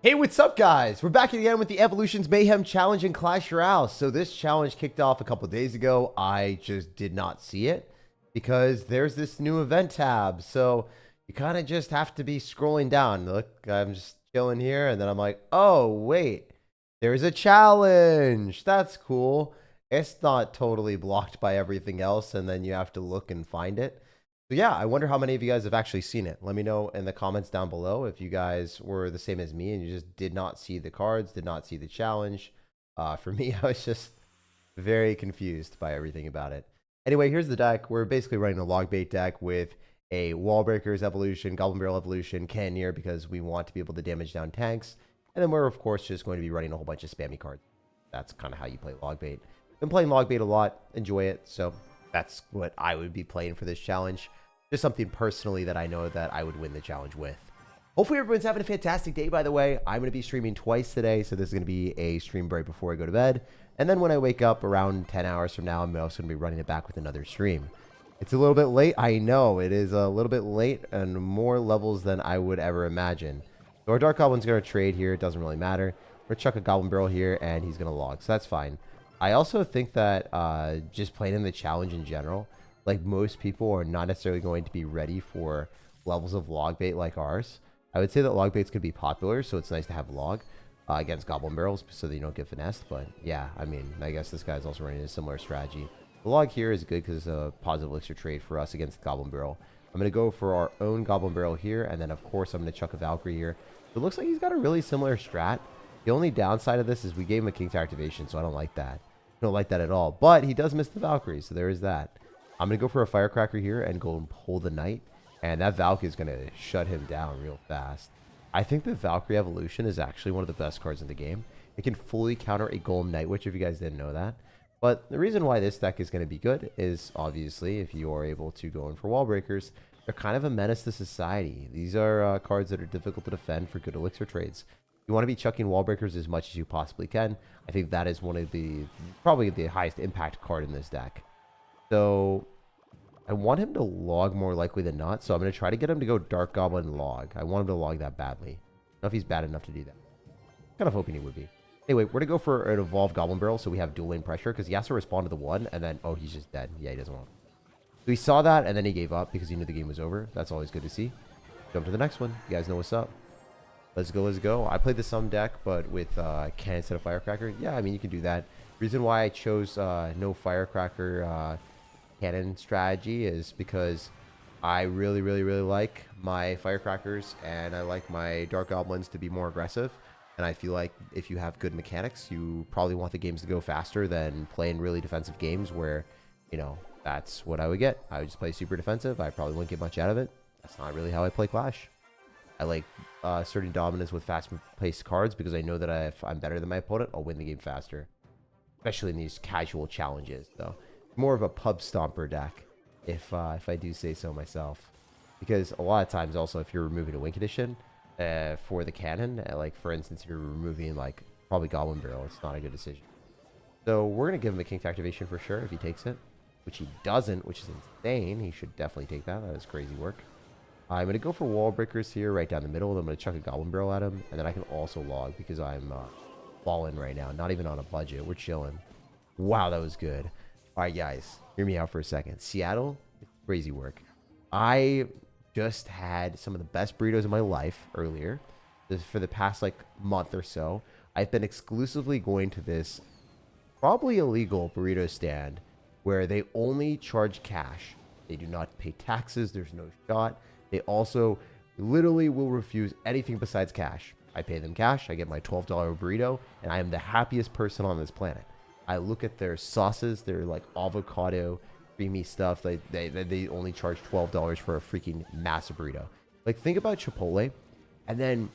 Hey, what's up, guys? We're back again with the Evolutions Mayhem challenge in Clash Royale. So this challenge kicked off a couple days ago. I just did not see it because there's this new event tab. So you kind of just have to be scrolling down. Look, I'm just chilling here, and then I'm like, oh, wait, there's a challenge. That's cool. It's not totally blocked by everything else, and then you have to look and find it. So yeah, I wonder how many of you guys have actually seen it. Let me know in the comments down below if you guys were the same as me and you just did not see the cards, did not see the challenge. For me, I was just very confused by everything about it. Anyway, here's the deck. We're basically running a log bait deck with a Wall Breakers evolution, Goblin Barrel evolution, Cannoneer because we want to be able to damage down tanks. And then we're, of course, just going to be running a whole bunch of spammy cards. That's kind of how you play log bait. Been playing log bait a lot, enjoy it. So that's what I would be playing for this challenge. Just something personally that I know that I would win the challenge with. Hopefully everyone's having a fantastic day, by the way. I'm going to be streaming twice today, so this is going to be a stream break before I go to bed. And then when I wake up around 10 hours from now, I'm also going to be running it back with another stream. It's a little bit late. I know it is a little bit late and more levels than I would ever imagine. So our Dark Goblin's going to trade here. It doesn't really matter. We're going to chuck a Goblin Barrel here, and he's going to log, so that's fine. I also think that just playing in the challenge in general, like most people are not necessarily going to be ready for levels of log bait like ours. I would say that log baits could be popular, so it's nice to have log against Goblin Barrels so that you don't get finessed. But yeah, I mean, I guess this guy's also running a similar strategy. The log here is good because it's a positive elixir trade for us against the Goblin Barrel. I'm going to go for our own Goblin Barrel here, and then of course I'm going to chuck a Valkyrie here. It looks like he's got a really similar strat. The only downside of this is we gave him a King's activation, so I don't like that. I don't like that at all. But he does miss the Valkyrie, so there is that. I'm going to go for a Firecracker here and go and pull the Knight. And that Valkyrie is going to shut him down real fast. I think the Valkyrie Evolution is actually one of the best cards in the game. It can fully counter a Golem Knight Witch if you guys didn't know that. But the reason why this deck is going to be good is obviously if you are able to go in for Wall Breakers, they're kind of a menace to society. These are cards that are difficult to defend for good elixir trades. You want to be chucking Wall Breakers as much as you possibly can. I think that is one of the, probably the highest impact card in this deck. So I want him to log more likely than not. So I'm going to try to get him to go Dark Goblin log. I want him to log that badly. I don't know if he's bad enough to do that. Kind of hoping he would be. Anyway, we're going to go for an Evolved Goblin Barrel so we have dual lane pressure because he has to respond to the one and then, oh, he's just dead. Yeah, he doesn't want it. So he saw that and then he gave up because he knew the game was over. That's always good to see. Jump to the next one. You guys know what's up. Let's go, let's go. I played the Sum deck, but with Cannon instead of Firecracker. Yeah, I mean, you can do that. Reason why I chose no Firecracker Cannon strategy is because I really like my Firecrackers and I like my Dark Goblins to be more aggressive. And I feel like if you have good mechanics, you probably want the games to go faster than playing really defensive games where, you know, that's what I would get. I would just play super defensive. I probably wouldn't get much out of it. That's not really how I play Clash. I like certain dominance with fast-paced cards because I know that if I'm better than my opponent, I'll win the game faster. Especially in these casual challenges, though. More of a pub stomper deck, if I do say so myself. Because a lot of times, also, if you're removing a win condition for the cannon, like for instance, if you're removing like probably Goblin Barrel, it's not a good decision. So we're gonna give him a King's activation for sure if he takes it, which he doesn't, which is insane. He should definitely take that. That is crazy work. I'm going to go for Wall Breakers here, right down the middle. I'm going to chuck a Goblin Barrel at him, and then I can also log because I'm balling right now. Not even on a budget. We're chilling. Wow, that was good. All right, guys, hear me out for a second. Seattle, crazy work. I just had some of the best burritos in my life earlier. For the past, like, month or so, I've been exclusively going to this probably illegal burrito stand where they only charge cash. They do not pay taxes. There's no shot. They also literally will refuse anything besides cash. I pay them cash, I get my $12 burrito, and I am the happiest person on this planet. I look at their sauces, they're like avocado, creamy stuff. They only charge $12 for a freaking massive burrito. Like, think about Chipotle, and then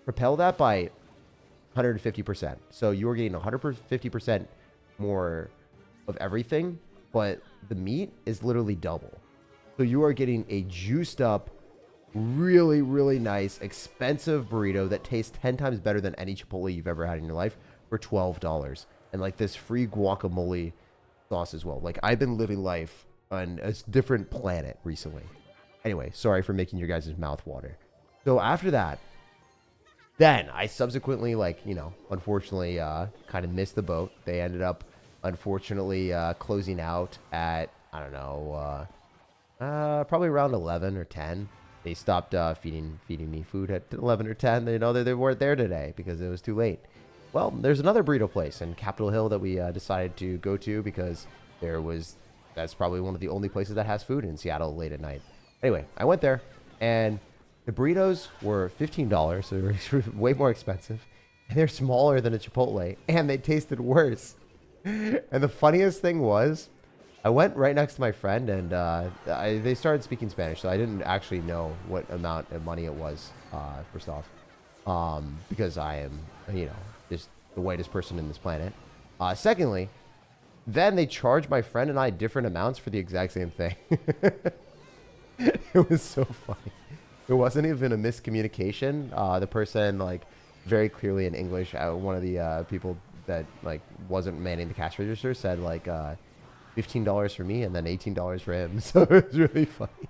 propel that by 150%. So you're getting 150% more of everything, but the meat is literally double. So you are getting a juiced up, really nice, expensive burrito that tastes 10 times better than any Chipotle you've ever had in your life for $12. And like this free guacamole sauce as well. Like, I've been living life on a different planet recently. Anyway, sorry for making your guys' mouth water. So after that, Then I subsequently, like, you know, unfortunately, kind of missed the boat. They ended up, unfortunately, closing out at, I don't know, probably around 11 or 10. They stopped feeding me food at 11 or 10. They know that they weren't there today because it was too late. Well, there's another burrito place in Capitol Hill that we decided to go to because that's probably one of the only places that has food in Seattle late at night. Anyway, I went there, and the burritos were $15, so they were way more expensive. And they're smaller than a Chipotle, and they tasted worse. And the funniest thing was, I went right next to my friend, and they started speaking Spanish, so I didn't actually know what amount of money it was, first off. Because I am, you know, just the whitest person in this planet. Secondly, then they charged my friend and I different amounts for the exact same thing. It was so funny. It wasn't even a miscommunication. The person, like, very clearly in English, one of the people that, like, wasn't manning the cash register said, like, $15 for me and then $18 for him. So it was really funny.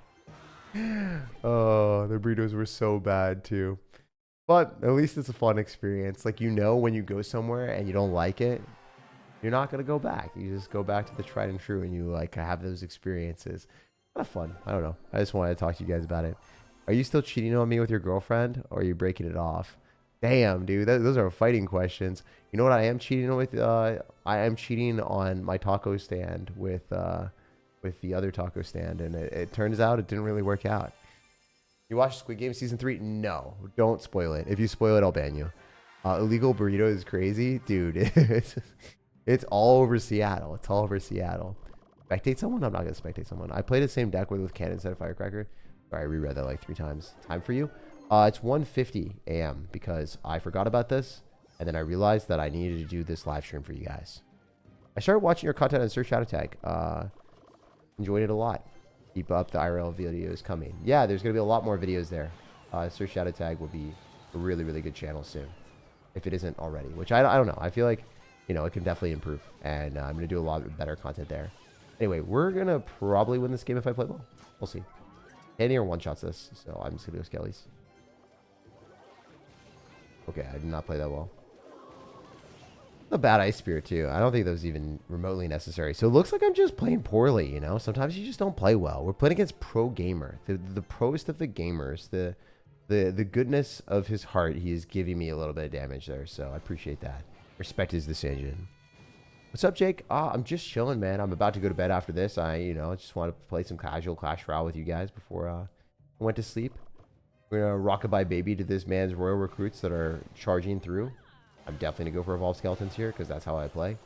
Oh, the burritos were so bad, too. But at least it's a fun experience. Like, you know, when you go somewhere and you don't like it, you're not going to go back. You just go back to the tried and true and you, like, have those experiences. Kind of fun. I don't know. I just wanted to talk to you guys about it. Are you still cheating on me with your girlfriend, or are you breaking it off? Damn, dude. Those are fighting questions. You know what I am cheating with? I am cheating on my taco stand with the other taco stand, and it turns out it didn't really work out. You watched Squid Game Season 3? No. Don't spoil it. If you spoil it, I'll ban you. Illegal Burrito is crazy. Dude, it's all over Seattle. It's all over Seattle. Spectate someone? I'm not going to spectate someone. I played the same deck with cannon instead of firecracker. Sorry, I reread that like 3 times. Time for you? It's 1:50 a.m. because I forgot about this, and then I realized that I needed to do this live stream for you guys. I started watching your content on SirTagCR. Enjoyed it a lot. Keep up the IRL videos coming. Yeah, there's going to be a lot more videos there. SirTagCR will be a really, really good channel soon, if it isn't already, which I don't know. I feel like, you know, it can definitely improve, and I'm going to do a lot better content there. Anyway, we're going to probably win this game if I play well. We'll see. Andy or one-shots this, so I'm just going to go Skellies. Okay, I did not play that well. A bad Ice Spirit, too. I don't think that was even remotely necessary. So it looks like I'm just playing poorly, you know? Sometimes you just don't play well. We're playing against Pro Gamer. The proest of the gamers. The goodness of his heart. He is giving me a little bit of damage there, so I appreciate that. Respect his decision. What's up, Jake? I'm just chilling, man. I'm about to go to bed after this. You know, just want to play some casual Clash Royale with you guys before I went to sleep. We're going to rockabye baby to this man's Royal Recruits that are charging through. I'm definitely going to go for Evolved Skeletons here because that's how I play.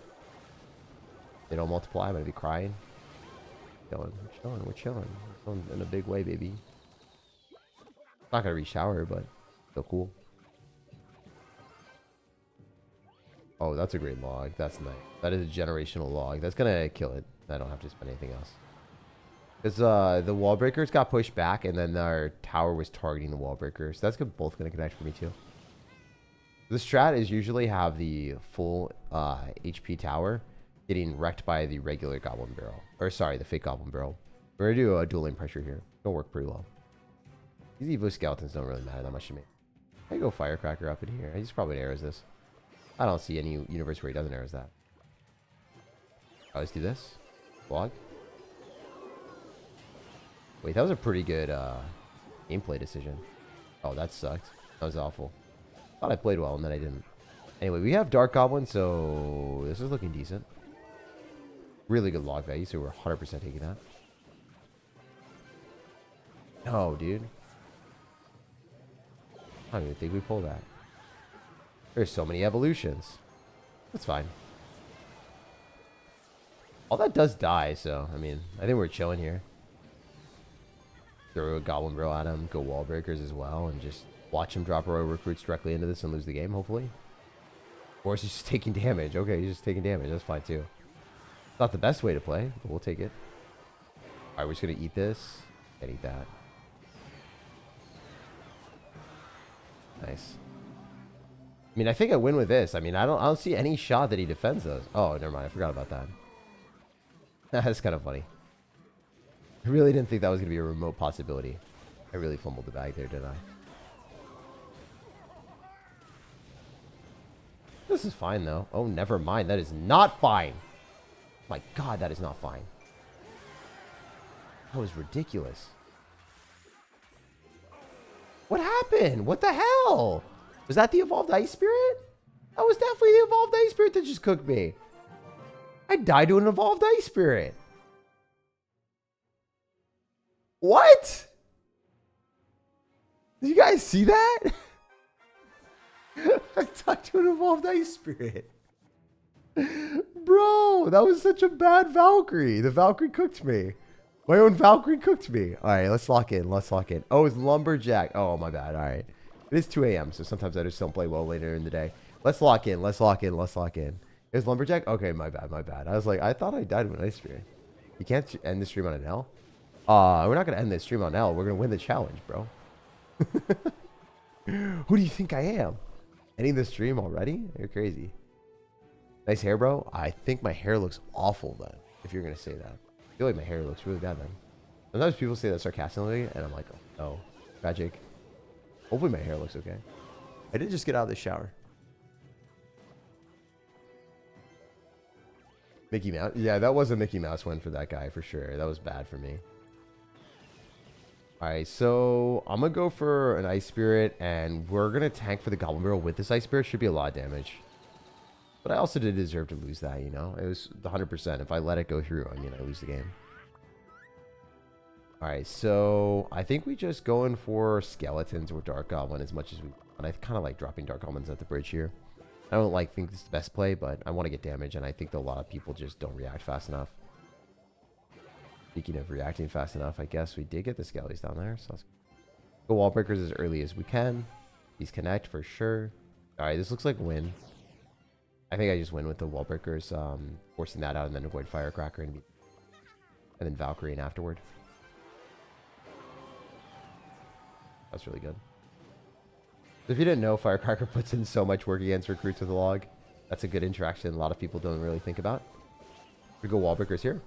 They don't multiply. I'm going to be crying. We're chilling in a big way, baby. Not going to re-shower, but still cool. Oh, that's a great log. That's nice. That is a generational log. That's going to kill it. I don't have to spend anything else. Because the wall breakers got pushed back, and then our tower was targeting the wall breakers. So that's both going to connect for me, too. The strat is usually have the full HP tower getting wrecked by the regular goblin barrel. Or, sorry, the fake goblin barrel. We're going to do a dueling pressure here. It'll work pretty well. These Evo skeletons don't really matter that much to me. I go Firecracker up in here. He's probably arrows this. I don't see any universe where he doesn't arrows that. Oh, let's do this. Vlog. Wait, that was a pretty good gameplay decision. Oh, that sucked. That was awful. Thought I played well, and then I didn't. Anyway, we have Dark Goblin, so this is looking decent. Really good log value, so we're 100% taking that. No, dude. I don't even think we pulled that. There's so many evolutions. That's fine. All that does die, so, I mean, I think we're chilling here. Throw a Goblin Bro at him, go Wall Breakers as well, and just watch him drop Royal Recruits directly into this and lose the game, hopefully. Or is he just taking damage? Okay, he's just taking damage. That's fine, too. Not the best way to play, but we'll take it. Alright, we're just going to eat this. Can't eat that. Nice. I mean, I think I win with this. I mean, I don't see any shot that he defends those. Oh, never mind. I forgot about that. That's kind of funny. I really didn't think that was going to be a remote possibility. I really fumbled the bag there, didn't I? This is fine, though. Oh, never mind. That is not fine. My God, that is not fine. That was ridiculous. What happened? What the hell? Was that the Evolved Ice Spirit? That was definitely the Evolved Ice Spirit that just cooked me. I died to an Evolved Ice Spirit. What? Did you guys see that? I died to an Evolved Ice Spirit. Bro, that was such a bad Valkyrie. The Valkyrie cooked me. My own Valkyrie cooked me. All right, let's lock in. Let's lock in. Oh, it's Lumberjack. Oh, my bad. All right. It is 2 a.m., so sometimes I just don't play well later in the day. Let's lock in. Let's lock in. Let's lock in. It was Lumberjack? Okay, my bad. My bad. I was like, I thought I died with an Ice Spirit. You can't end the stream on an L? We're not going to end this stream on L. We're going to win the challenge, bro. Who do you think I am? Ending the stream already? You're crazy. Nice hair, bro. I think my hair looks awful then, if you're going to say that. I feel like my hair looks really bad then. Sometimes people say that sarcastically, and I'm like, oh, no. Tragic. Hopefully my hair looks okay. I did just get out of the shower. Mickey Mouse. Yeah, that was a Mickey Mouse win for that guy, for sure. That was bad for me. Alright, so I'm going to go for an Ice Spirit, and we're going to tank for the Goblin Barrel with this Ice Spirit. Should be a lot of damage. But I also did deserve to lose that, you know? It was the 100%. If I let it go through, I mean, I lose the game. Alright, so I think we just go in for Skeletons or Dark Goblin as much as we want. I kind of like dropping Dark Goblins at the bridge here. I don't think this is the best play, but I want to get damage, and I think that a lot of people just don't react fast enough. Speaking of reacting fast enough, I guess we did get the Skellies down there, so let's go Wall Breakers as early as we can. These connect for sure. Alright, this looks like win. I think I just win with the Wall Breakers, forcing that out and then avoid Firecracker and then Valkyrie afterward. That's really good. If you didn't know, Firecracker puts in so much work against recruits with the log. That's a good interaction a lot of people don't really think about. We go Wall Breakers here.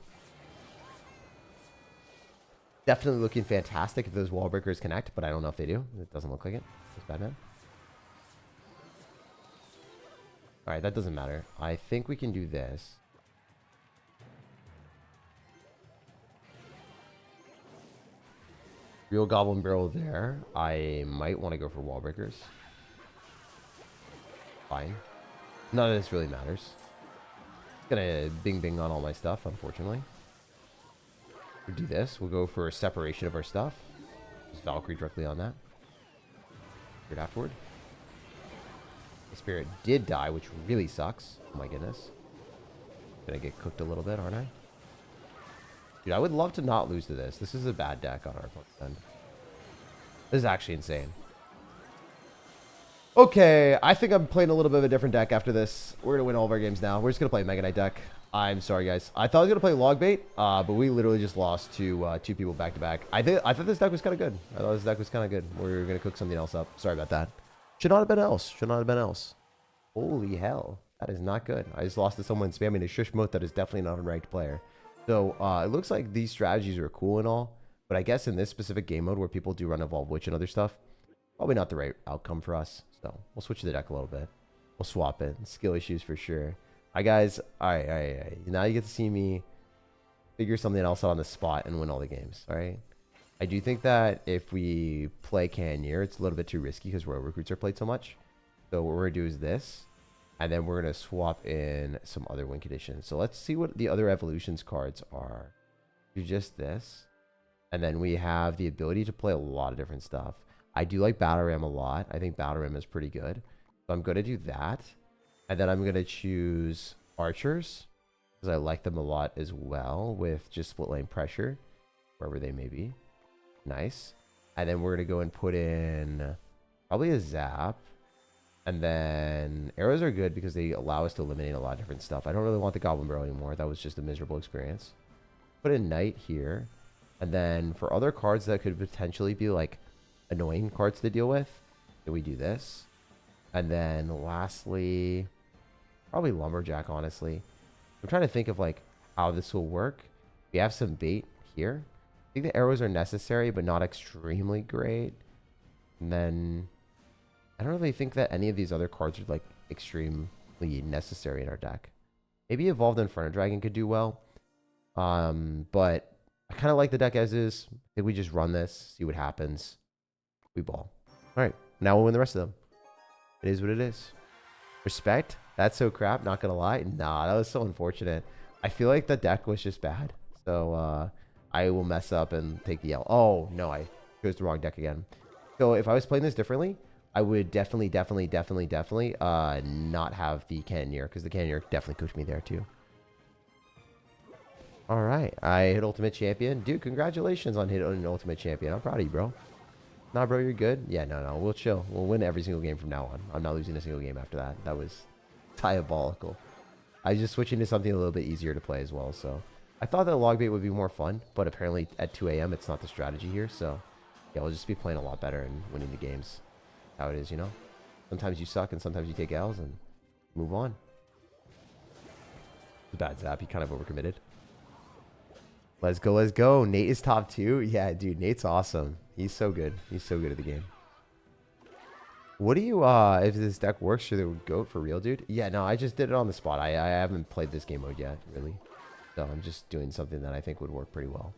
Definitely looking fantastic if those Wall Breakers connect, but I don't know if they do. It doesn't look like it. It's bad, man. Alright, that doesn't matter. I think we can do this. Real Goblin Barrel there. I might want to go for Wall Breakers. Fine. None of this really matters. Gonna bing bing on all my stuff, unfortunately. We'll do this. We'll go for a separation of our stuff. Just Valkyrie directly on that. Right afterward. The Spirit did die, which really sucks. Oh my goodness. Gonna get cooked a little bit, aren't I? Dude, I would love to not lose to this. This is a bad deck on our opponent's end. This is actually insane. Okay, I think I'm playing a little bit of a different deck after this. We're going to win all of our games now. We're just going to play a Mega Knight deck. I'm sorry, guys. I thought I was going to play Log Bait, but we literally just lost to two people back to back. I thought this deck was kind of good. I thought this deck was kind of good. We're going to cook something else up. Sorry about that. Should not have been else. Should not have been else. Holy hell. That is not good. I just lost to someone spamming a shush mode that is definitely not a ranked player. So it looks like these strategies are cool and all, but I guess in this specific game mode where people do run Evolve Witch and other stuff, probably not the right outcome for us. So we'll switch the deck a little bit. We'll swap it. Skill issues for sure. All right, guys. All right. Now you get to see me figure something else out on the spot and win all the games. All right. I do think that if we play Cannoneer, it's a little bit too risky because Royal Recruits are played so much. So what we're going to do is this. And then we're going to swap in some other win conditions. So let's see what the other Evolutions cards are. Do just this. And then we have the ability to play a lot of different stuff. I do like Battle Ram a lot. I think Battle Ram is pretty good. So I'm going to do that. And then I'm going to choose Archers, because I like them a lot as well with just split lane pressure, wherever they may be. Nice. And then we're going to go and put in probably a Zap. And then arrows are good because they allow us to eliminate a lot of different stuff. I don't really want the Goblin Barrel anymore. That was just a miserable experience. Put in Knight here. And then for other cards that could potentially be like annoying cards to deal with, we do this. And then lastly, probably Lumberjack, honestly. I'm trying to think of like how this will work. We have some bait here. I think the arrows are necessary, but not extremely great. And then I don't really think that any of these other cards are like extreme really necessary in our deck. Maybe Evolved Inferno Dragon could do well. But I kind of like the deck as is. I think we just run this, see what happens. We ball. All right, now we'll win the rest of them. It is what it is. Respect. That's so crap, not going to lie. Nah, that was so unfortunate. I feel like the deck was just bad. So I will mess up and take the L. Oh, no, I chose the wrong deck again. So if I was playing this differently, I would definitely not have the Cannoneer, because the Cannoneer definitely cooked me there too. All right, I hit Ultimate Champion. Dude, congratulations on hitting an Ultimate Champion. I'm proud of you, bro. Nah, bro, you're good. Yeah, no, we'll chill. We'll win every single game from now on. I'm not losing a single game after that. That was diabolical. I was just switching to something a little bit easier to play as well. So I thought that log bait would be more fun, but apparently at 2 a.m. it's not the strategy here. So yeah, we'll just be playing a lot better and winning the games. How it is, you know? Sometimes you suck and sometimes you take L's and move on. It's a bad zap. He kind of overcommitted. Let's go, let's go. Nate is top 2. Yeah, dude, Nate's awesome. He's so good. He's so good at the game. What do you, if this deck works, should it go for real, dude? Yeah, no, I just did it on the spot. I haven't played this game mode yet, really. So I'm just doing something that I think would work pretty well.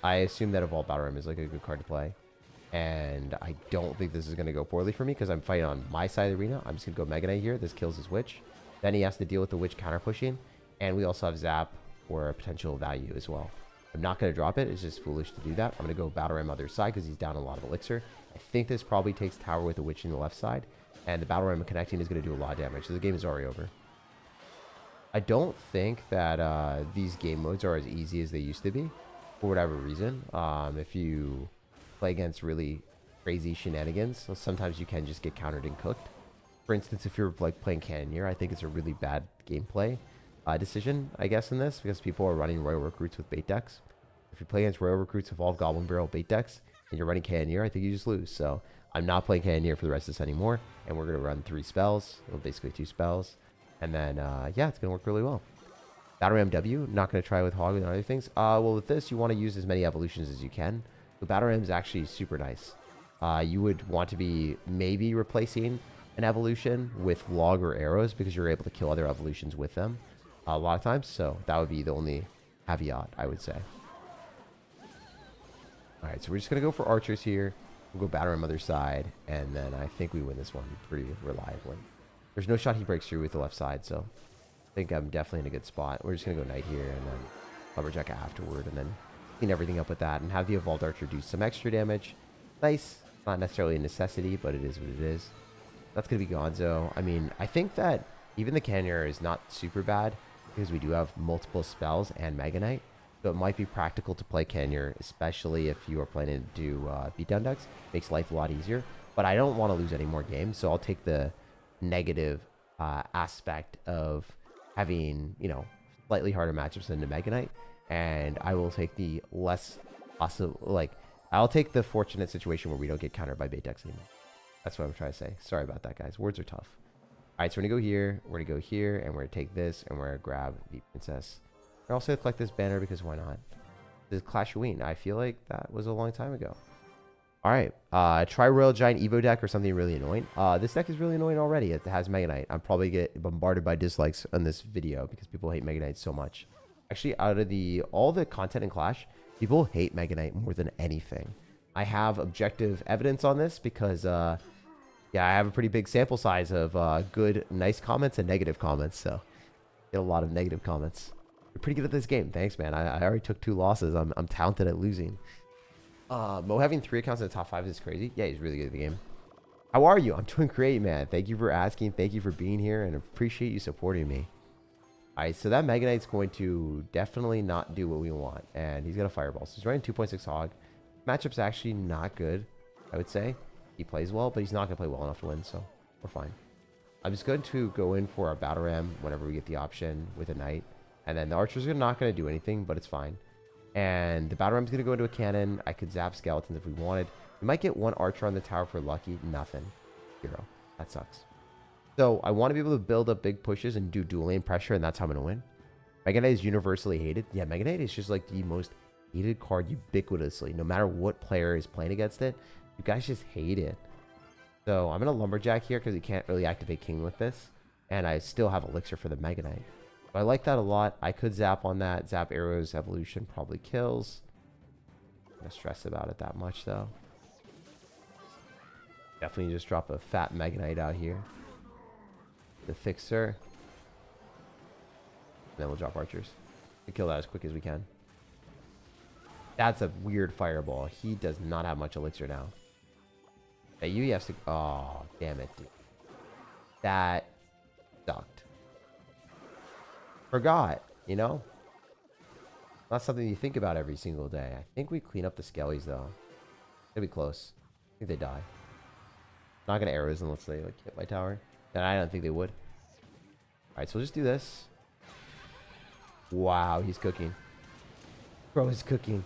I assume that Evolved Battle Ram is like a good card to play. And I don't think this is going to go poorly for me because I'm fighting on my side of the arena. I'm just going to go Mega Knight here. This kills his Witch. Then he has to deal with the Witch counter pushing. And we also have Zap for a potential value as well. I'm not going to drop it. It's just foolish to do that. I'm going to go Battle Ram other side because he's down a lot of Elixir. I think this probably takes Tower with the Witch in the left side. And the Battle Ram connecting is going to do a lot of damage. So the game is already over. I don't think that these game modes are as easy as they used to be. For whatever reason. If you play against really crazy shenanigans, so sometimes you can just get countered and cooked. For instance, if you're like playing Cannoneer, I think it's a really bad gameplay decision, I guess, in this, because people are running Royal Recruits with bait decks. If you play against Royal Recruits, Evolved Goblin Barrel bait decks, and you're running Cannoneer, I think you just lose. So I'm not playing Cannoneer for the rest of this anymore, and we're going to run 3 spells, well, basically 2 spells, and then, yeah, it's going to work really well. Battle Ram W, not going to try with Hog and other things. Well, with this, you want to use as many evolutions as you can. The Battle Ram is actually super nice. You would want to be maybe replacing an evolution with log or arrows because you're able to kill other evolutions with them a lot of times. So that would be the only caveat, I would say. All right, so we're just going to go for archers here. We'll go Battle Ram other side, and then I think we win this one pretty reliably. There's no shot he breaks through with the left side, so I think I'm definitely in a good spot. We're just going to go Knight here and then Lumberjack afterward, and then clean everything up with that and have the Evolved Archer do some extra damage. Nice. Not necessarily a necessity, but it is what it is. That's going to be Gonzo. I mean, I think that even the Cannoneer is not super bad because we do have multiple spells and Mega Knight. So it might be practical to play Cannoneer, especially if you are planning to do beatdown decks. Makes life a lot easier. But I don't want to lose any more games, so I'll take the negative aspect of having, you know, slightly harder matchups than the Mega Knight. And I will take the less possible, like, I'll take the fortunate situation where we don't get countered by bait decks anymore. That's what I'm trying to say. Sorry about that, guys. Words are tough. All right, so we're going to go here, we're going to go here, and we're going to take this, and we're going to grab the Princess. We're also going to collect this banner because why not? This is Clash Royale. I feel like that was a long time ago. All right, try Royal Giant Evo deck or something really annoying. This deck is really annoying already. It has Mega Knight. I'm probably get bombarded by dislikes on this video because people hate Mega Knight so much. Actually, out of all the content in Clash, people hate Mega Knight more than anything. I have objective evidence on this because, yeah, I have a pretty big sample size of good, nice comments and negative comments. So, get a lot of negative comments. You're pretty good at this game. Thanks, man. I already took 2 losses. I'm talented at losing. Mo having 3 accounts in the top 5 is crazy. Yeah, he's really good at the game. How are you? I'm doing great, man. Thank you for asking. Thank you for being here, and appreciate you supporting me. All right, so that Mega Knight's going to definitely not do what we want, and he's got a Fireball. So he's running 2.6 Hog. Matchup's actually not good, I would say. He plays well, but he's not going to play well enough to win, so we're fine. I'm just going to go in for our Battle Ram whenever we get the option with a Knight. And then the Archers are not going to do anything, but it's fine. And the Battle Ram's going to go into a cannon. I could zap Skeletons if we wanted. We might get 1 Archer on the tower for lucky. Nothing. 0. That sucks. So I want to be able to build up big pushes and do dual lane pressure, and that's how I'm going to win. Mega Knight is universally hated. Yeah, Mega Knight is just like the most hated card ubiquitously. No matter what player is playing against it, you guys just hate it. So I'm going to Lumberjack here because he can't really activate King with this. And I still have elixir for the Mega Knight. So I like that a lot. I could zap on that. Zap arrows, evolution probably kills. I'm gonna stress about it that much though. Definitely just drop a fat Mega Knight out here. The fixer. And then we'll drop archers. To kill that as quick as we can. That's a weird fireball. He does not have much elixir now. Yeah, you have to... Oh, damn it, dude. That sucked. Forgot, you know? Not something you think about every single day. I think we clean up the skellies, though. It'll be close. I think they die. Not gonna arrows unless they like hit my tower. And I don't think they would. Alright, so we'll just do this. Wow, he's cooking. Bro, he's cooking.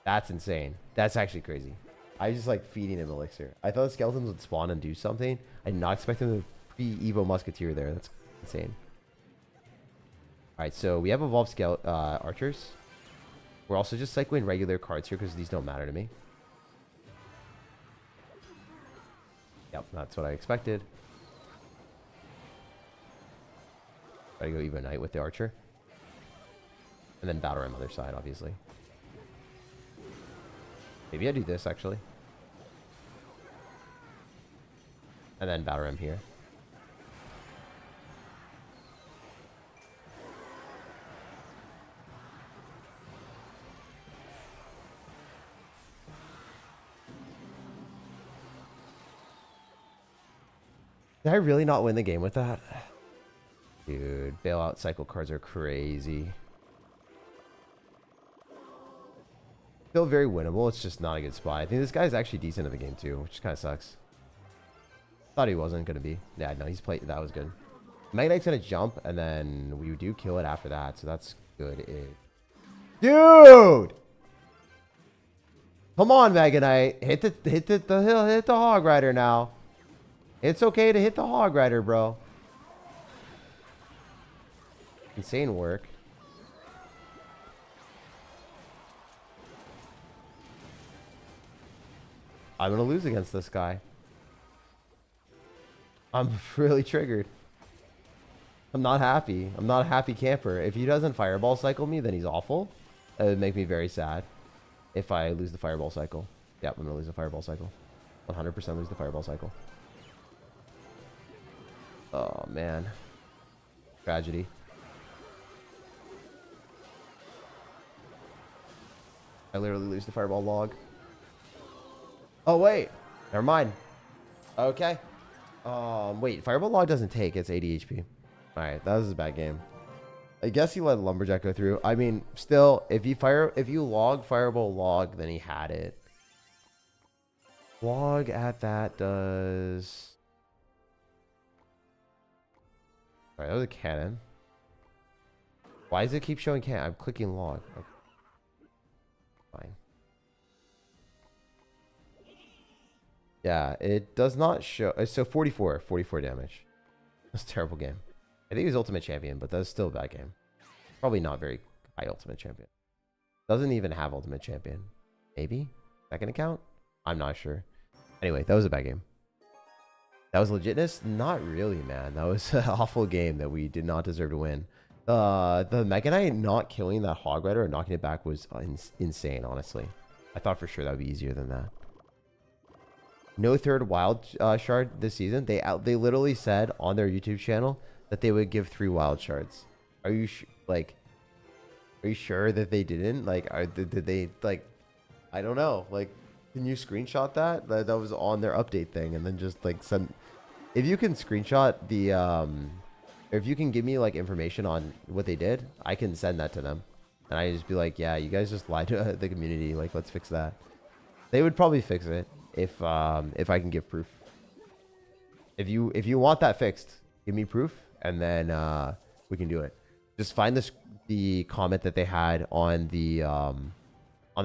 That's insane. That's actually crazy. I was just like feeding him elixir. I thought the skeletons would spawn and do something. I did not expect him to be Evo Musketeer there. That's insane. Alright, so we have evolved archers. We're also just cycling regular cards here because these don't matter to me. Yep, that's what I expected. Try to go Evo Knight with the archer. And then battle ram other side, obviously. Maybe I do this, actually. And then battle ram here. Did I really not win the game with that? Dude, bailout cycle cards are crazy. Still very winnable. It's just not a good spot. I think this guy's actually decent at the game too, which kind of sucks. Thought he wasn't going to be. Yeah, no, he's played. That was good. Mega Knight's going to jump, and then we do kill it after that, so that's good. Dude! Come on, Mega Knight. Hit the Hog Rider now. It's okay to hit the Hog Rider, bro. Insane work. I'm gonna lose against this guy. I'm really triggered. I'm not happy. I'm not a happy camper. If he doesn't fireball cycle me, then he's awful. That would make me very sad if I lose the fireball cycle. Yep, I'm gonna lose the fireball cycle. 100% lose the fireball cycle. Oh, man. Tragedy. I literally lose the fireball log. Oh, wait. Never mind. Okay. Wait. Fireball log doesn't take. It's 80 HP. Alright. That was a bad game. I guess he let Lumberjack go through. I mean, still, if you log fireball log, then he had it. Log at that does... Alright, that was a cannon. Why does it keep showing cannon? I'm clicking log. Okay. Fine. Yeah, it does not show. So 44 damage. That's a terrible game. I think he's Ultimate Champion, but that's still a bad game. Probably not very high Ultimate Champion. Doesn't even have Ultimate Champion. Maybe? Second account? I'm not sure. Anyway, that was a bad game. That was legitness? Not really, man. That was an awful game that we did not deserve to win. The Mega Knight not killing that Hog Rider or knocking it back was insane, honestly. I thought for sure that would be easier than that. No third wild shard this season. They literally said on their YouTube channel that they would give 3 wild shards. Are you are you sure that they didn't? Like, did they, like, I don't know. Like, can you screenshot that? That was on their update thing, and then just like send. If you can screenshot the if you can give me like information on what they did, I can send that to them, and I just be like, yeah, you guys just lied to the community. Like, let's fix that. They would probably fix it if I can give proof. If you want that fixed, give me proof, and then we can do it. Just find the comment that they had on the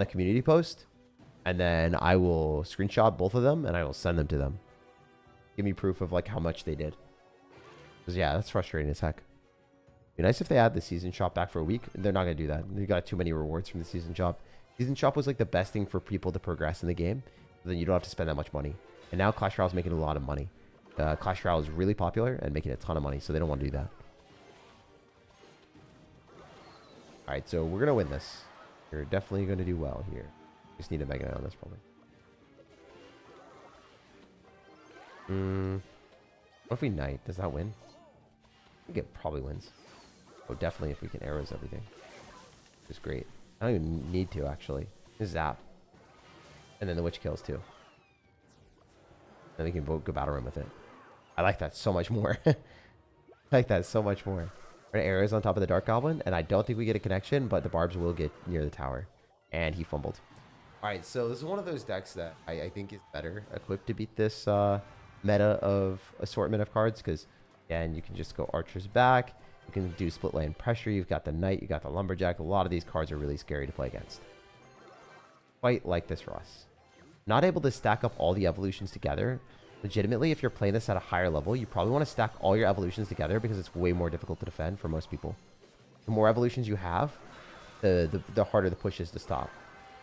community post, and then I will screenshot both of them and I will send them to them. Give me proof of like how much they did. Because yeah, that's frustrating as heck. Be nice if they add the season shop back for a week. They're not gonna do that. They got too many rewards from the season shop. Season shop was like the best thing for people to progress in the game. Then you don't have to spend that much money. And now Clash Royale is making a lot of money. Clash Royale is really popular and making a ton of money, so they don't want to do that. Alright, so we're going to win this. You're definitely going to do well here. Just need a Mega Knight on this, probably. What if we Knight? Does that win? I think it probably wins. Oh, definitely if we can arrows everything. Which is great. I don't even need to, actually. Just zap. And then the witch kills, too. Then we can go battle room with it. I like that so much more. I like that so much more. Our arrows on top of the Dark Goblin, and I don't think we get a connection, but the barbs will get near the tower. And he fumbled. Alright, so this is one of those decks that I think is better equipped to beat this meta of assortment of cards, because, again, you can just go archers back. You can do split lane pressure. You've got the knight. You got the lumberjack. A lot of these cards are really scary to play against. Quite like this Ross. Not able to stack up all the evolutions together. Legitimately, if you're playing this at a higher level, you probably want to stack all your evolutions together because it's way more difficult to defend for most people. The more evolutions you have, the harder the push is to stop.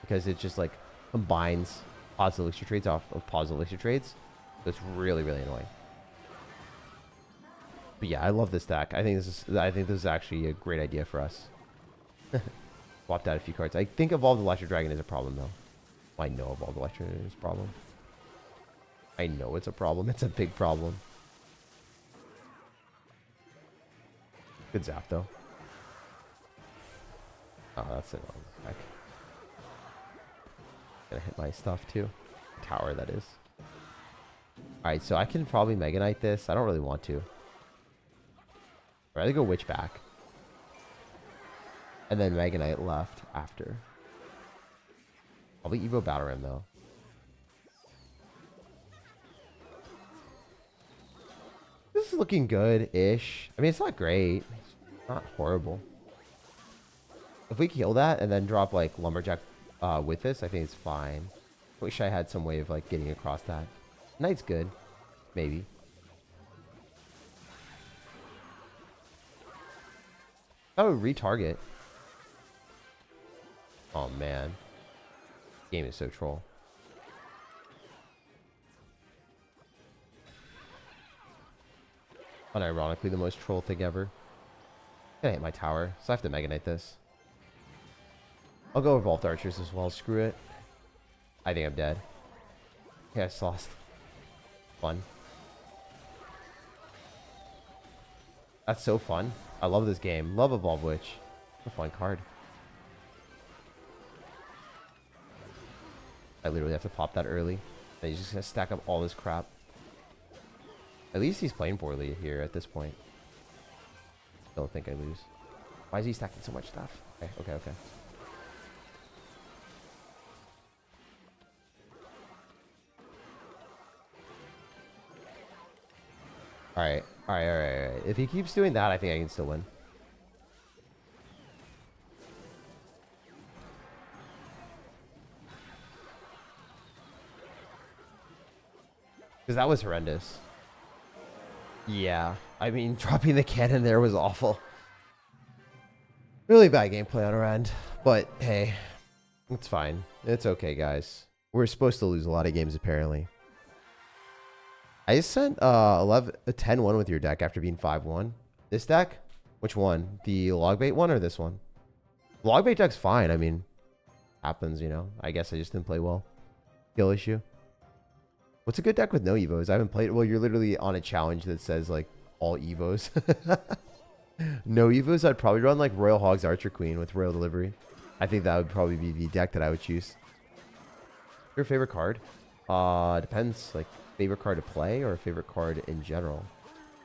Because it just like combines positive elixir trades off of positive elixir trades. So it's really, really annoying. But yeah, I love this deck. I think this is actually a great idea for us. Swapped out a few cards. I think Evolved Electro Dragon is a problem though. I know Evolved Electro Dragon is a problem. I know it's a problem. It's a big problem. Good zap though. Oh, that's it. Heck. Gonna hit my stuff too. Tower, that is. Alright, so I can probably Mega Knight this. I don't really want to. I'd rather go Witch back. And then Mega Knight left after. Probably Evo Battle Ram though. This is looking good-ish. I mean, it's not great. It's not horrible. If we kill that and then drop like Lumberjack with this, I think it's fine. Wish I had some way of like getting across that. Knight's good. Maybe. Oh, retarget. Oh, man. Game is so troll. Unironically, the most troll thing ever. Gonna hit my tower, so I have to Mega Knight this. I'll go Evolved Archers as well. Screw it. I think I'm dead. Yeah, I just lost. Fun. That's so fun. I love this game. Love Evolve Witch. A fun card. I literally have to pop that early. And he's just gonna stack up all this crap. At least he's playing poorly here at this point. Don't think I lose. Why is he stacking so much stuff? Okay, okay, okay. Alright, alright, alright, alright. If he keeps doing that, I think I can still win. Because that was horrendous. Yeah, I mean, dropping the cannon there was awful. Really bad gameplay on our end. But, hey, it's fine. It's okay, guys. We're supposed to lose a lot of games, apparently. I just sent 10-1 with your deck after being 5-1. This deck? Which one? The Logbait one or this one? The Logbait deck's fine. I mean, happens, you know. I guess I just didn't play well. Skill issue. What's a good deck with no Evos? I haven't played... Well, you're literally on a challenge that says, like, all Evos. No Evos, I'd probably run, like, Royal Hog's Archer Queen with Royal Delivery. I think that would probably be the deck that I would choose. Your favorite card? Depends, like... Favorite card to play or favorite card in general?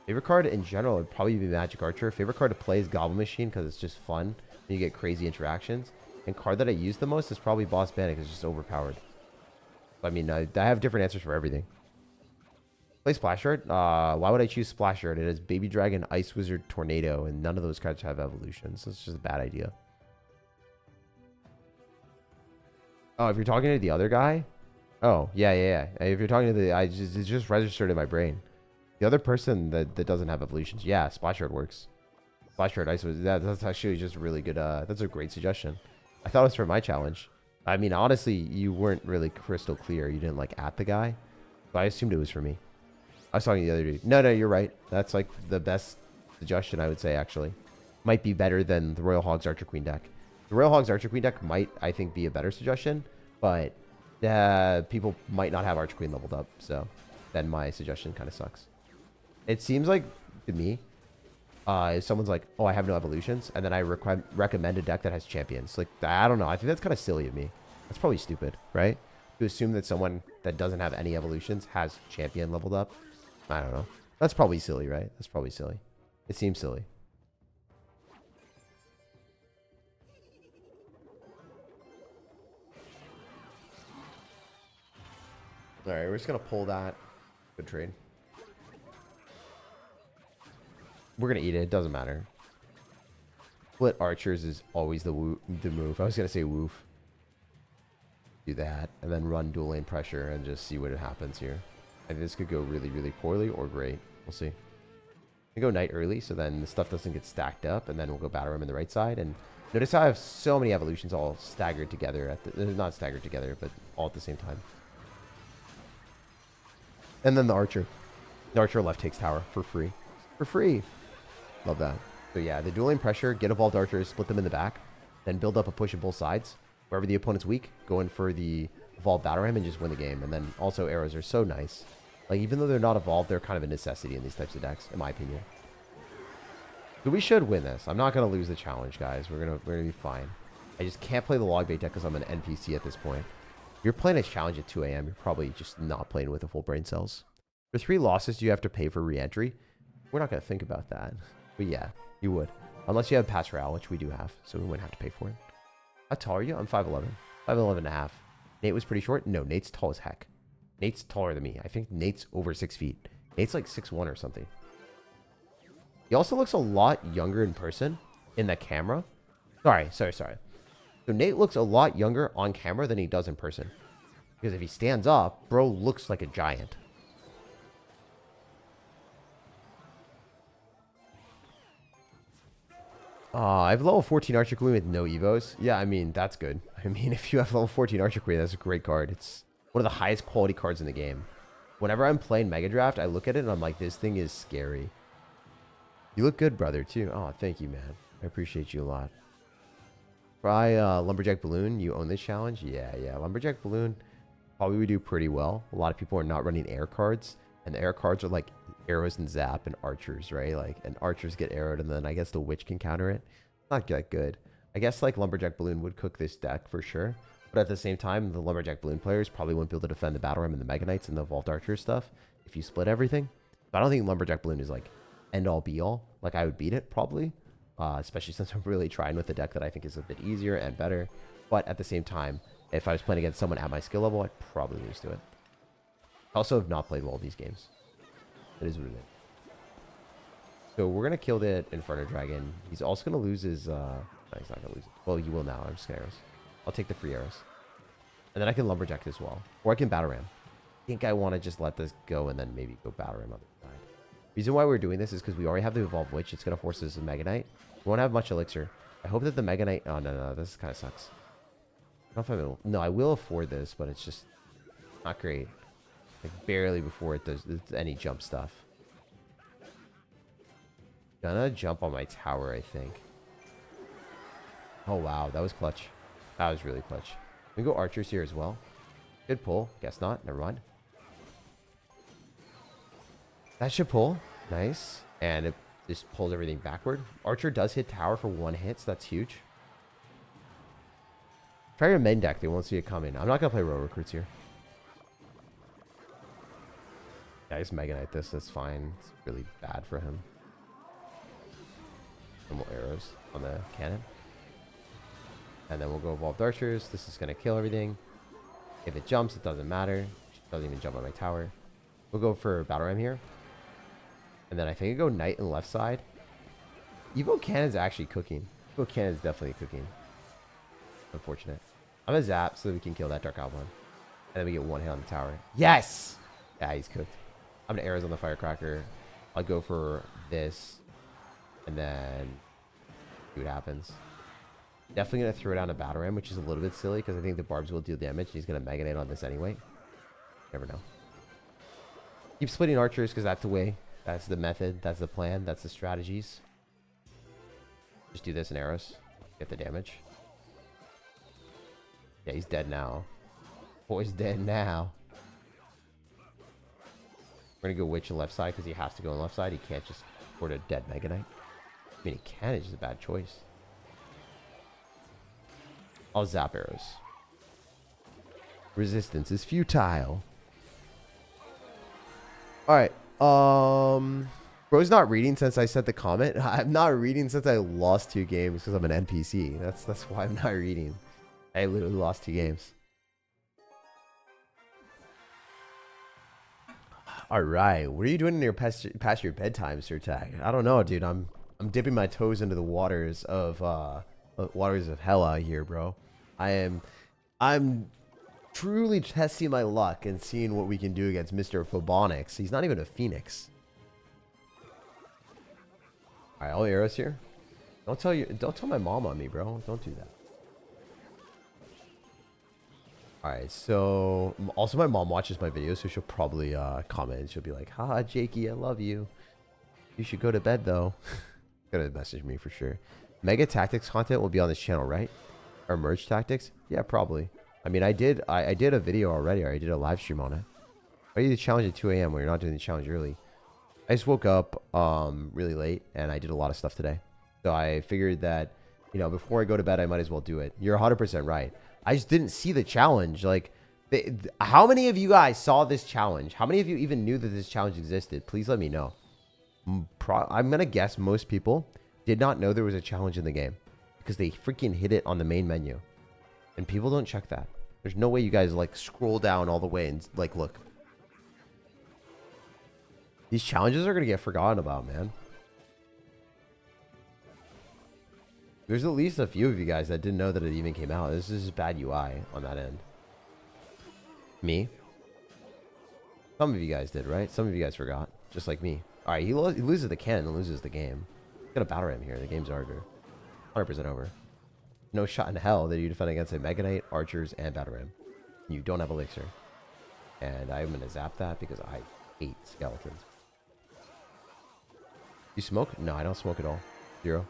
Favorite card in general would probably be Magic Archer. Favorite card to play is Goblin Machine because it's just fun. And you get crazy interactions. And card that I use the most is probably Boss Bandit because it's just overpowered. I mean, I have different answers for everything. Play Splash Art. Why would I choose Splash Art? It has Baby Dragon, Ice Wizard, Tornado, and none of those cards have evolutions. So it's just a bad idea. Oh, if you're talking to the other guy... Oh, yeah. If you're talking to the... it just registered in my brain. The other person that doesn't have evolutions. Yeah, Splash Art works. Splash Art Ice was... That's actually just really good. That's a great suggestion. I thought it was for my challenge. I mean, honestly, you weren't really crystal clear. You didn't, like, at the guy. But I assumed it was for me. I was talking to the other dude. No, you're right. That's like the best suggestion, I would say, actually. Might be better than the Royal Hogs Archer Queen deck. The Royal Hogs Archer Queen deck might, I think, be a better suggestion, but people might not have Archer Queen leveled up, so then my suggestion kind of sucks. It seems like, to me, if someone's like, oh, I have no evolutions, and then I recommend a deck that has champions. Like, I don't know. I think that's kind of silly of me. That's probably stupid, right? To assume that someone that doesn't have any evolutions has champion leveled up. I don't know. That's probably silly, right? That's probably silly. It seems silly. All right, we're just going to pull that. Good trade. We're going to eat it. It doesn't matter. Split archers is always the move. I was going to say woof. Do that. And then run dual lane pressure and just see what happens here. I think this could go really, really poorly or great. We'll see. We go knight early, so then the stuff doesn't get stacked up. And then we'll go battle ram in the right side. And notice how I have so many evolutions all staggered together. Not staggered together, but all at the same time. And then the archer. The archer left takes tower for free. For free. Love that. So yeah, the dual lane pressure, get evolved archers, split them in the back, then build up a push on both sides. Wherever the opponent's weak, go in for the evolved battle ram and just win the game. And then also arrows are so nice. Like, even though they're not evolved, they're kind of a necessity in these types of decks, in my opinion. So we should win this. I'm not going to lose the challenge, guys. We're gonna be fine. I just can't play the log bait deck because I'm an NPC at this point. If you're playing a challenge at 2 a.m., you're probably just not playing with the full brain cells. For 3 losses, do you have to pay for re-entry? We're not going to think about that. But yeah, you would. Unless you have Clash Royale, which we do have, so we wouldn't have to pay for it. How tall are you? I'm 5'11". 5'11 and a half. Nate was pretty short? No, Nate's tall as heck. Nate's taller than me. I think Nate's over 6 feet. Nate's like 6'1" or something. He also looks a lot younger in person in the camera. Sorry. So Nate looks a lot younger on camera than he does in person. Because if he stands up, bro looks like a giant. I have level 14 Archer Queen with no Evos. Yeah, I mean, that's good. I mean, if you have level 14 Archer Queen, that's a great card. It's one of the highest quality cards in the game. Whenever I'm playing Mega Draft, I look at it and I'm like, this thing is scary. You look good, brother, too. Oh, thank you, man. I appreciate you a lot. Try Lumberjack Balloon. You own this challenge? Yeah. Lumberjack Balloon probably would do pretty well. A lot of people are not running air cards. And the air cards are like arrows and zap and archers, right? Like, and archers get arrowed, and then I guess the witch can counter it. Not that good. I guess like Lumberjack Balloon would cook this deck for sure. But at the same time, the Lumberjack Balloon players probably wouldn't be able to defend the Battle Ram and the Mega Knights and the Evolved Archer stuff if you split everything. But I don't think Lumberjack Balloon is like end all be all. Like, I would beat it probably, especially since I'm really trying with a deck that I think is a bit easier and better. But at the same time, if I was playing against someone at my skill level, I'd probably lose to it. I also have not played well these games. It is what it is. So we're going to kill the Inferno Dragon. He's also going to lose his... no, he's not going to lose it. Well, you will now. I'm just going to arrows. I'll take the free arrows. And then I can Lumberjack as well. Or I can Battle Ram. I think I want to just let this go and then maybe go Battle Ram on the side. Reason why we're doing this is because we already have the Evolved Witch. It's going to force us a Mega Knight. We won't have much Elixir. I hope that the Mega Knight... Oh, no. This kind of sucks. I don't know if I will... No, I will afford this, but it's just not great. Like, barely before it does any jump stuff. Gonna jump on my tower, I think. Oh, wow. That was clutch. That was really clutch. We can go archers here as well. Good pull. Guess not. Never mind. That should pull. Nice. And it just pulls everything backward. Archer does hit tower for 1 hit, so that's huge. Try your main deck. They won't see it coming. I'm not going to play row recruits here. Yeah, I just Mega Knight this. That's fine. It's really bad for him. Normal arrows on the cannon. And then we'll go Evolved Archers. This is going to kill everything. If it jumps, it doesn't matter. It doesn't even jump on my tower. We'll go for Battle Ram here. And then I think I go Knight on the left side. Evo Cannon's actually cooking. Evo Cannon's definitely cooking. Unfortunate. I'm going to zap so that we can kill that Dark Goblin. And then we get 1 hit on the tower. Yes! Yeah, he's cooked. I'm going to arrows on the Firecracker. I'll go for this. And then see what happens. Definitely going to throw down a Battle Ram, which is a little bit silly because I think the Barbs will deal damage. And he's going to Mega Knight on this anyway. Never know. Keep splitting archers because that's the way. That's the method. That's the plan. That's the strategies. Just do this in arrows. Get the damage. Yeah, he's dead now. Boy's dead now. We're going to go witch on left side because he has to go on left side. He can't just afford a dead Mega Knight. I mean, he can. It's just a bad choice. I'll zap arrows. Resistance is futile. Alright. Bro's not reading since I sent the comment. I'm not reading since I lost 2 games because I'm an NPC. That's why I'm not reading. I literally lost 2 games. All right, what are you doing in your past your bedime, SirTag? I don't know, dude. I'm dipping my toes into the waters of hell out here, bro. I'm truly testing my luck and seeing what we can do against Mr. Phobonics. He's not even a Phoenix. All right, all arrows here. Don't tell my mom on me, bro. Don't do that. All right, so also my mom watches my videos, so she'll probably comment. She'll be like, "Haha, Jakey, I love you. You should go to bed though." Gonna message me for sure. Mega Tactics content will be on this channel, right? Or merge tactics? Yeah, probably. I mean, I did a video already, or I did a live stream on it. Why do you do the challenge at 2 a.m. when you're not doing the challenge early? I just woke up really late, and I did a lot of stuff today. So I figured that, you know, before I go to bed, I might as well do it. You're 100% right. I just didn't see the challenge. Like, how many of you guys saw this challenge? How many of you even knew that this challenge existed? Please let me know. I'm going to guess most people did not know there was a challenge in the game because they freaking hit it on the main menu. And people don't check that. There's no way you guys, like, scroll down all the way and, like, look. These challenges are going to get forgotten about, man. There's at least a few of you guys that didn't know that it even came out. This is bad UI on that end. Me? Some of you guys did, right? Some of you guys forgot. Just like me. Alright, he loses the cannon and loses the game. Got a battle ram here. The game's over. 100% over. No shot in hell that you defend against a Mega Knight, archers, and battle ram. You don't have elixir. And I'm going to zap that because I hate skeletons. You smoke? No, I don't smoke at all. 0.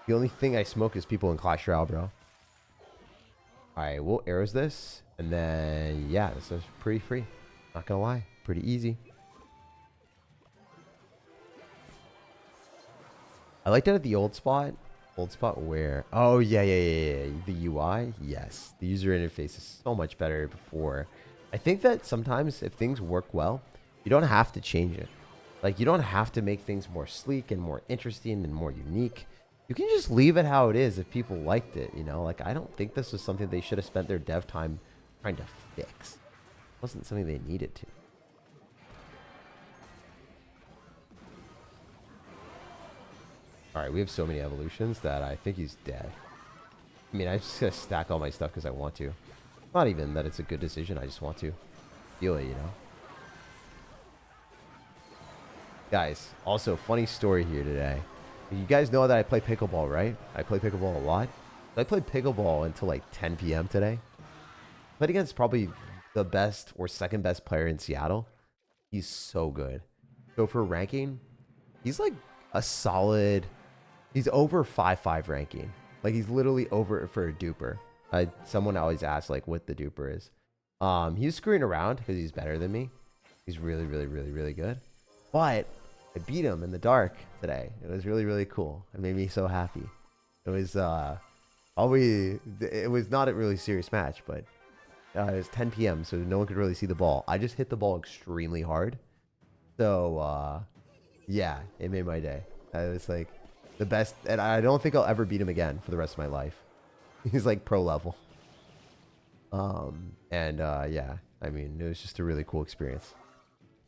The only thing I smoke is people in Clash Royale, bro. Alright, we'll arrows this. And then, yeah, this is pretty free. Not gonna lie. Pretty easy. I liked it at the old spot. Old spot where? Oh, yeah. The UI? Yes. The user interface is so much better before. I think that sometimes if things work well, you don't have to change it. Like, you don't have to make things more sleek and more interesting and more unique. You can just leave it how it is if people liked it, you know? Like, I don't think this was something they should have spent their dev time trying to fix. It wasn't something they needed to. Alright, we have so many evolutions that I think he's dead. I mean, I'm just going to stack all my stuff because I want to. Not even that it's a good decision, I just want to. Feel it, you know? Guys, also, funny story here today. You guys know that I play pickleball, right? I play pickleball a lot. I played pickleball until like 10 p.m. today. Played against probably the best or second best player in Seattle. He's so good. So for ranking, he's like a solid... He's over 5.5 ranking. Like, he's literally over for a duper. Someone always asks, like, what the duper is. He's screwing around because he's better than me. He's really, really, really, really good. But I beat him in the dark today. It was really, really cool. It made me so happy. It was it was not a really serious match, but it was 10 p.m. so no one could really see the ball. I just hit the ball extremely hard. So yeah, it made my day. I was like the best, and I don't think I'll ever beat him again for the rest of my life. He's like pro level. Yeah, I mean, it was just a really cool experience.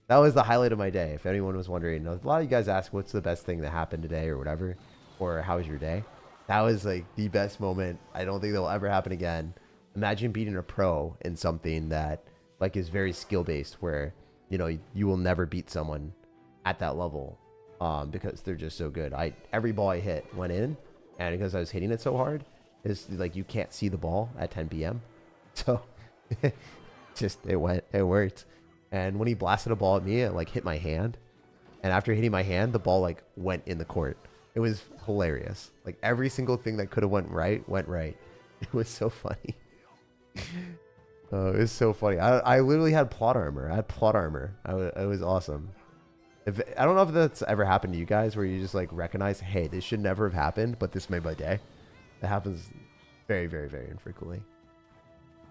That was the highlight of my day. If anyone was wondering, a lot of you guys ask what's the best thing that happened today or whatever, or how was your day? That was like the best moment. I don't think that will ever happen again. Imagine beating a pro in something that like is very skill based, where you know you will never beat someone at that level because they're just so good. Every ball I hit went in, and because I was hitting it so hard, it's like you can't see the ball at 10 p.m. So it worked. And when he blasted a ball at me, it like hit my hand. And after hitting my hand, the ball like went in the court. It was hilarious. Like every single thing that could have went right, went right. It was so funny. Oh, it was so funny. I literally had plot armor. I had plot armor. It was awesome. I don't know if that's ever happened to you guys where you just like recognize, hey, this should never have happened, but this made my day. That happens very, very, very infrequently.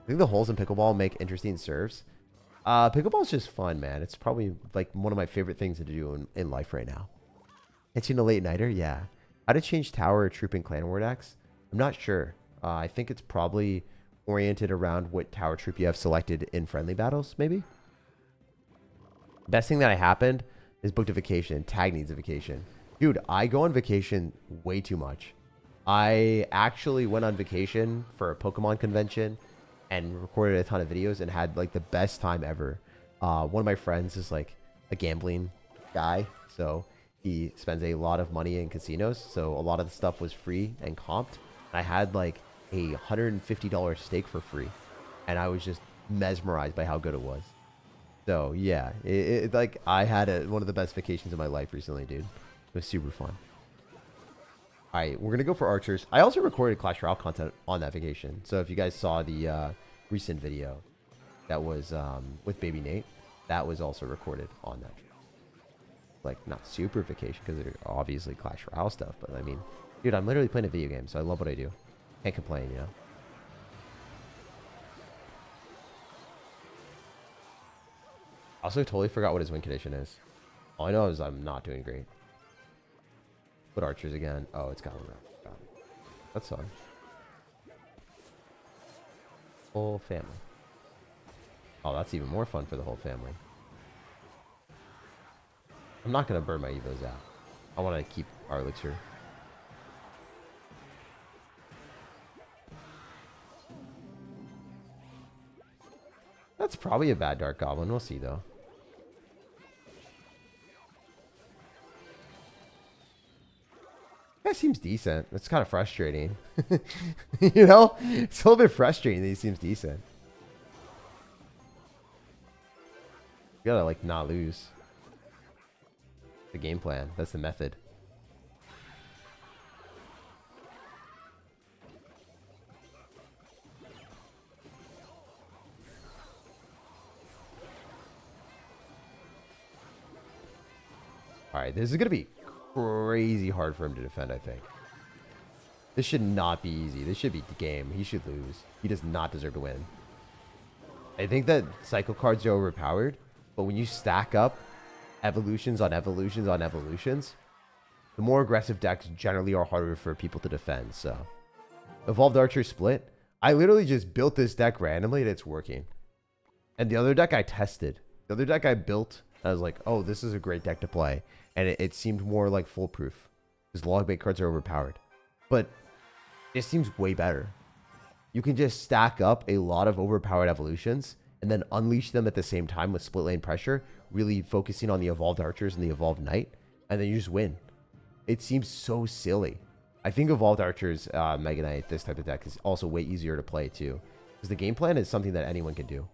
I think the holes in pickleball make interesting serves. Pickleball is just fun, man. It's probably like one of my favorite things to do in life right now. Catching a late nighter, yeah. How to change tower or troop in clan war decks? I'm not sure. I think it's probably oriented around what tower troop you have selected in friendly battles, maybe. Best thing that happened is booked a vacation. Tag needs a vacation. Dude, I go on vacation way too much. I actually went on vacation for a Pokemon convention and recorded a ton of videos and had like the best time ever. One of my friends is like a gambling guy, so he spends a lot of money in casinos, so a lot of the stuff was free and comped. I had like a $150 steak for free, and I was just mesmerized by how good it was. So yeah, like I had one of the best vacations of my life recently, dude. It was super fun. All right, we're gonna go for archers. I also recorded Clash Royale content on that vacation, so if you guys saw the recent video that was with Baby Nate, that was also recorded on that trip. Like not super vacation because they're obviously Clash Royale stuff, but I mean, dude, I'm literally playing a video game, so I love what I do. Can't complain, you know. Also, totally forgot what his win condition is. All I know is I'm not doing great. Put archers again. Oh, it's got one. Got it. That's fun. Whole family. Oh, that's even more fun for the whole family. I'm not going to burn my Evos out. I want to keep our elixir. That's probably a bad Dark Goblin. We'll see, though. That seems decent. It's kind of frustrating. You know? It's a little bit frustrating that he seems decent. You gotta, like, not lose. The game plan. That's the method. Alright, this is gonna be crazy hard for him to defend, I think. This should not be easy. This should be the game. He should lose. He does not deserve to win. I think that cycle cards are overpowered, but when you stack up evolutions on evolutions on evolutions, the more aggressive decks generally are harder for people to defend. So, Evolved Archer Split. I literally just built this deck randomly and it's working. And the other deck I tested. The other deck I built, I was like, oh, this is a great deck to play. And it seemed more like foolproof. Because log bait cards are overpowered. But it seems way better. You can just stack up a lot of overpowered evolutions and then unleash them at the same time with split lane pressure, really focusing on the evolved archers and the evolved knight, and then you just win. It seems so silly. I think evolved archers, Mega Knight, this type of deck is also way easier to play too. Because the game plan is something that anyone can do.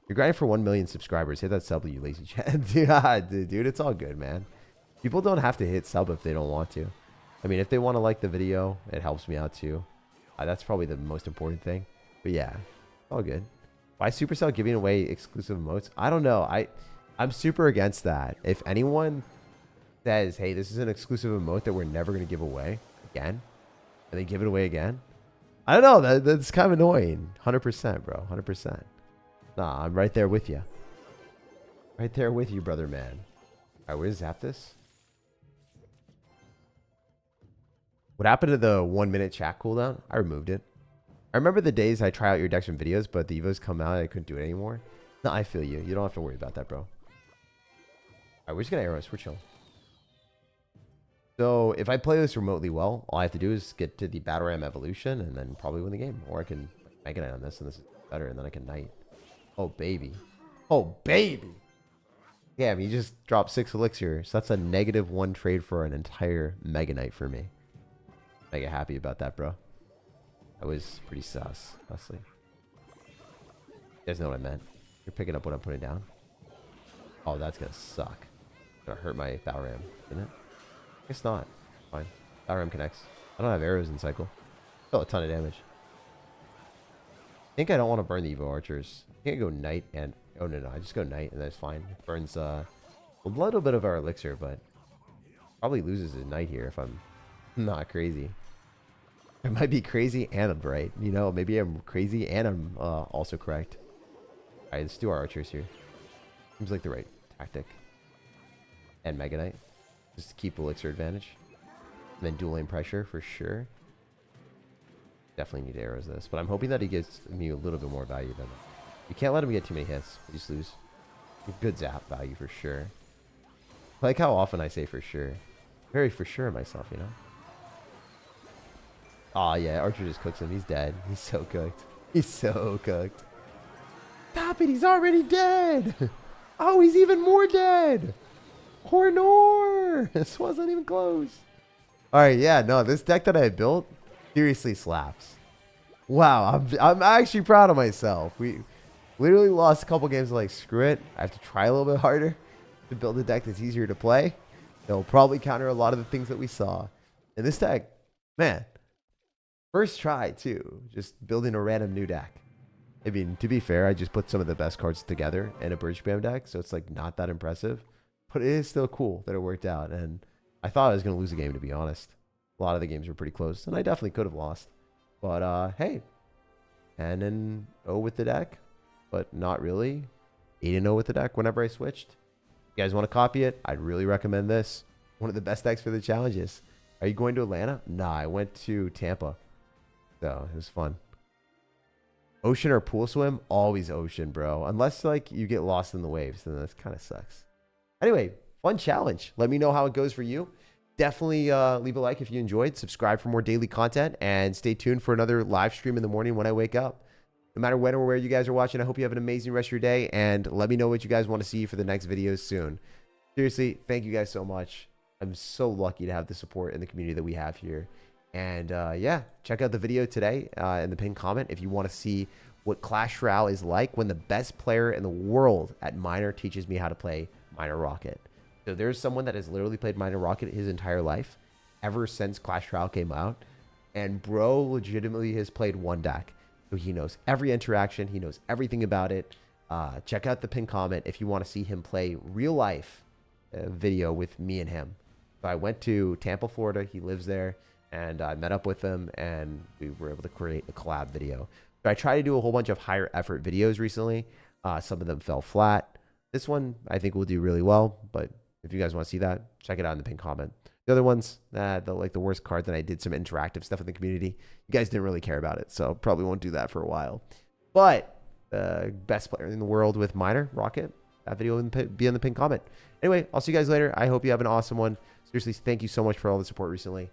You're grinding for 1 million subscribers. Hit that sub, you lazy chat. Dude, it's all good, man. People don't have to hit sub if they don't want to. I mean, if they want to like the video, it helps me out too. That's probably the most important thing. But yeah, all good. Why Supercell giving away exclusive emotes? I don't know. I'm super against that. If anyone says, hey, this is an exclusive emote that we're never going to give away again, and they give it away again, I don't know. That's kind of annoying. 100%, bro. 100%. Nah, I'm right there with you. Right there with you, brother man. All right, where's Zapdos? What happened to the 1 minute chat cooldown? I removed it. I remember the days I try out your decks from videos, but the Evos come out and I couldn't do it anymore. No, I feel you. You don't have to worry about that, bro. All right, we're just going to arrows. We're chilling. So if I play this remotely well, all I have to do is get to the Battle Ram evolution and then probably win the game. Or I can Mega Knight on this and this is better and then I can Knight. Oh, baby. Oh, baby. Damn, he just dropped 6 elixir. So that's a -1 trade for an entire Mega Knight for me. Mega happy about that, bro. That was pretty sus, honestly. You guys know what I meant. You're picking up what I'm putting down. Oh, that's gonna suck. Gonna hurt my Battle Ram, isn't it? I guess not. Fine. Battle Ram connects. I don't have arrows in cycle. Still a ton of damage. I think I don't want to burn the Evo Archers. I think I go Knight and... Oh, no. I just go Knight and that's fine. It burns a little bit of our elixir, but probably loses his Knight here if I'm not crazy. I might be crazy and I'm right. You know, maybe I'm crazy and I'm also correct. Alright, let's do our Archers here. Seems like the right tactic. And Mega Knight. Just to keep elixir advantage. And then dual aim pressure for sure. Definitely need arrows this. But I'm hoping that he gives me a little bit more value than that. You can't let him get too many hits. You just lose. Good zap value for sure. I like how often I say for sure. Very for sure myself, you know? Aw, yeah. Archer just cooks him. He's dead. He's so cooked. He's so cooked. Stop it. He's already dead. Oh, he's even more dead. Hornor. This wasn't even close. All right. Yeah. No, this deck that I built seriously slaps. Wow. I'm actually proud of myself. We literally lost a couple games like, screw it. I have to try a little bit harder to build a deck that's easier to play. It'll probably counter a lot of the things that we saw. And this deck, man, first try too. Just building a random new deck. I mean, to be fair, I just put some of the best cards together in a bridge spam deck, so it's like not that impressive. But it is still cool that it worked out. And I thought I was going to lose a game, to be honest. A lot of the games were pretty close, and I definitely could have lost. But hey, 10-0 with the deck, but not really. 8-0 with the deck whenever I switched. If you guys want to copy it, I'd really recommend this. One of the best decks for the challenges. Are you going to Atlanta? Nah, I went to Tampa. So it was fun. Ocean or pool swim? Always ocean, bro. Unless like you get lost in the waves, then that kind of sucks. Anyway, fun challenge. Let me know how it goes for you. Definitely leave a like if you enjoyed. Subscribe for more daily content. And stay tuned for another live stream in the morning when I wake up. No matter when or where you guys are watching, I hope you have an amazing rest of your day. And let me know what you guys want to see for the next videos soon. Seriously, thank you guys so much. I'm so lucky to have the support in the community that we have here. And yeah, check out the video today in the pinned comment if you want to see what Clash Royale is like when the best player in the world at Miner teaches me how to play Miner Rocket. So there's someone that has literally played Miner Rocket his entire life, ever since Clash Royale came out. And bro legitimately has played one deck. So he knows every interaction. He knows everything about it. Check out the pinned comment if you want to see him play real life video with me and him. So I went to Tampa, Florida. He lives there. And I met up with them, and we were able to create a collab video. So I tried to do a whole bunch of higher effort videos recently. Some of them fell flat. This one, I think, will do really well. But if you guys want to see that, check it out in the pinned comment. The other ones, like the worst card that I did some interactive stuff in the community. You guys didn't really care about it, so probably won't do that for a while. But best player in the world with Miner Rocket, that video will be in the pinned comment. Anyway, I'll see you guys later. I hope you have an awesome one. Seriously, thank you so much for all the support recently.